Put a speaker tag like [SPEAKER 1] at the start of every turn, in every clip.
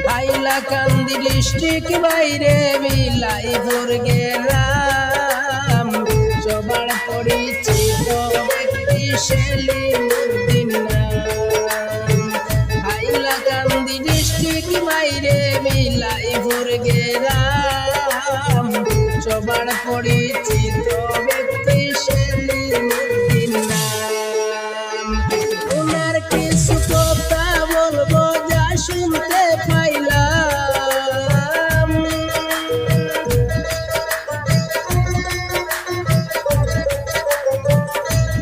[SPEAKER 1] Hailakandi district বাইরে বিলাইপুর গেলাম সবার পরিচিত ব্যক্তি সেলিমউদ্দিন নাম। হাইলাকান্দি ডিস্ট্রিক্ট বাইরে বিলাইপুর গেলাম সবার পরিচিত ব্যক্তি সেলিমউদ্দিন নাম। ওনার কিছু কথা বলবো যা শুনতে পাইলাম,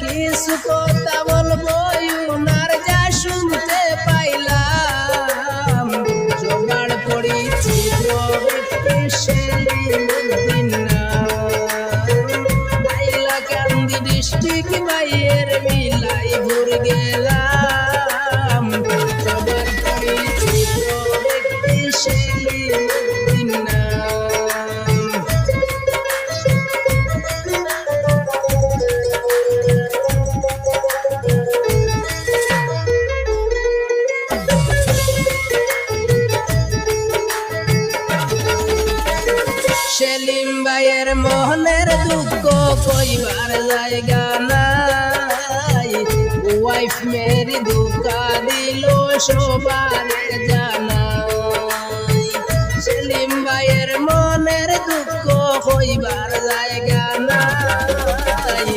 [SPEAKER 1] কিছু কথা বলবো ওনার যা শুনতে পাইলাম সবার পরিচিত ব্যক্তি সেলিমউদ্দিন নাম। হাইলাকান্দি ডিস্ট্রিক্ট বাইরে বিলাইপুর গেলাম সবার পরিচিত ব্যক্তি সেলিমউদ্দিন নাম। সেলিম ভাইয়ের মনের দুঃখ কইবার জায়গা নাই, ওয়াইফ মেরি ধোঁকা দিল সবারে জানাই। সেলিম ভাইয়ের মনের দুঃখ কইবার জায়গা নাই,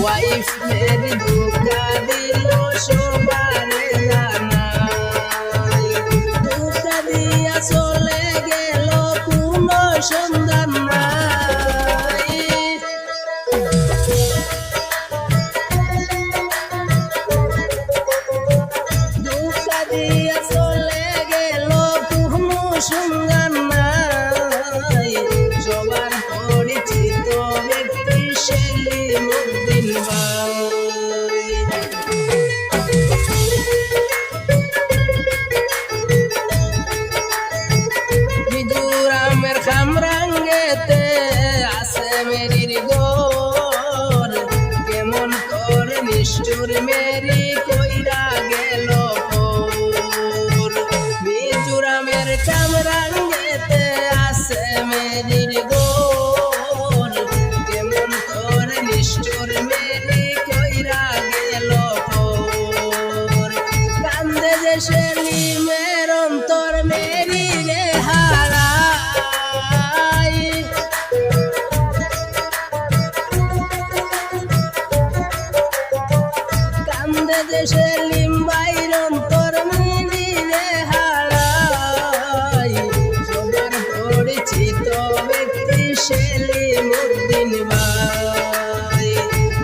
[SPEAKER 1] ওয়াইফ মেরি ধোঁকা দিল সবারে জানাই। ধোঁকা দিয়া চলে গেল কোনো সন্ধান নাই, ধোঁকা দিয়া চলে গেল কোনো সন্ধান নাই সবার পরিচিত ব্যক্তি সেলিমউদ্দিন ভাই। মিজোরামের খামরাঙ্গেতে আছে মেরির ঘর, কেমন করে নিষ্ঠুর মেরি কইরা গেল পর। মিজোরামের খামরাঙ্গেতে আছে মেরির ঘর, কেমন করে নিষ্ঠুর মেরি কইরা গেল পর। কান্দে যে সেলিমের অন্তর মেরি রে হারাই, কান্দে যে সেলিম ভাইয়ের অন্তর মেরি রে হারাই সবার পরিচিত ব্যক্তি সেলিমউদ্দিন ভাই।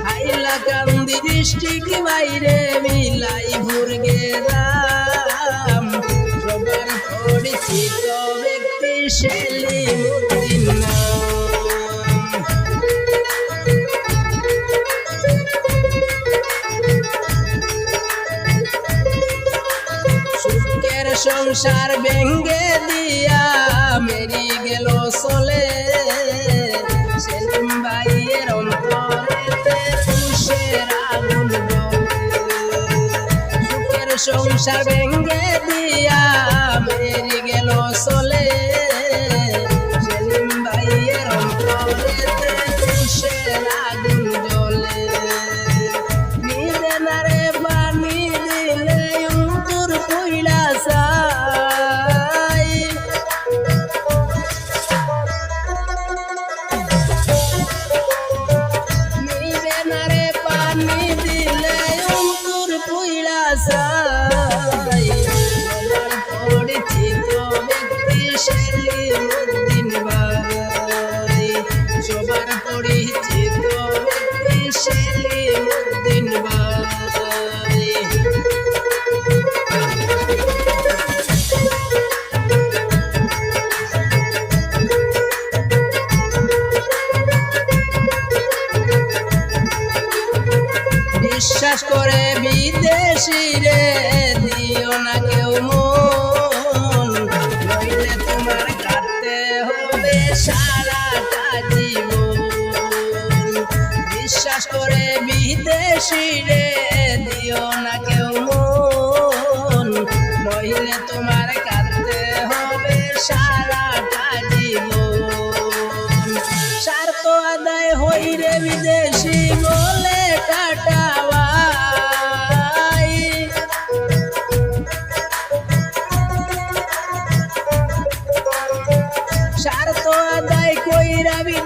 [SPEAKER 1] হাইলাকান্দি ডিস্ট্রিক্ট বাইরে বিলাইপুর গেলাম সবার পরিচিত ব্যক্তি সেলিমউদ্দিন নাম। সুখের সংসার ভেঙ্গে দিয়া মেরি গেল চলে, সেলিম ভাইয়ের অন্তরেতে তুষের আগুন জ্বলে। সুখের সংসার ভেঙ্গে দিয়া মেরি গেল চলে, সেলিম ভাইয়ের অন্তরেতে তুষের আগুন জ্বলে। নিদে না রে পানি দিলে অন্তর কইলা চাই, নিদে না রে পানি দিলে অন্তর কইলা চাই সবার পরিচিত ব্যক্তি সেলিমউদ্দিন ভাই। সবার পরিচিত ব্যক্তি সেলিমউদ্দিন ভাই। বিশ্বাস করে বিদেশি রে দিও না কেউ মন, নইলে তোমার কাটতে হবে সারাটা জীবন। বিশ্বাস করে বিদেশি রে দিও না কেউ মন, নইলে তোমার কাটতে হবে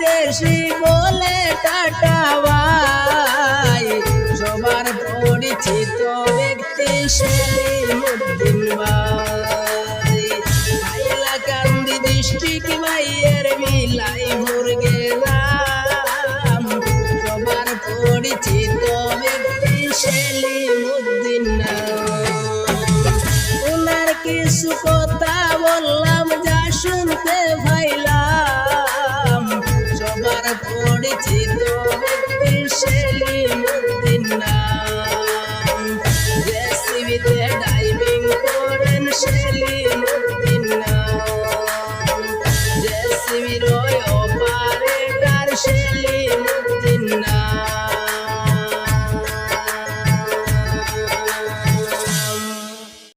[SPEAKER 1] বিদেশি বলে টাটা ভাই, সবার পরিচিত ব্যক্তি সেলিমউদ্দিন ভাই। হাইলাকান্দি ডিস্ট্রিক্ট ভাইয়ের বিলাইপুর গেলাম, সবার পরিচিত ব্যক্তি সেলিমউদ্দিন ওনার কিছু কথা বললাম যা শুনতে পাইলাম, সবার পরিচিত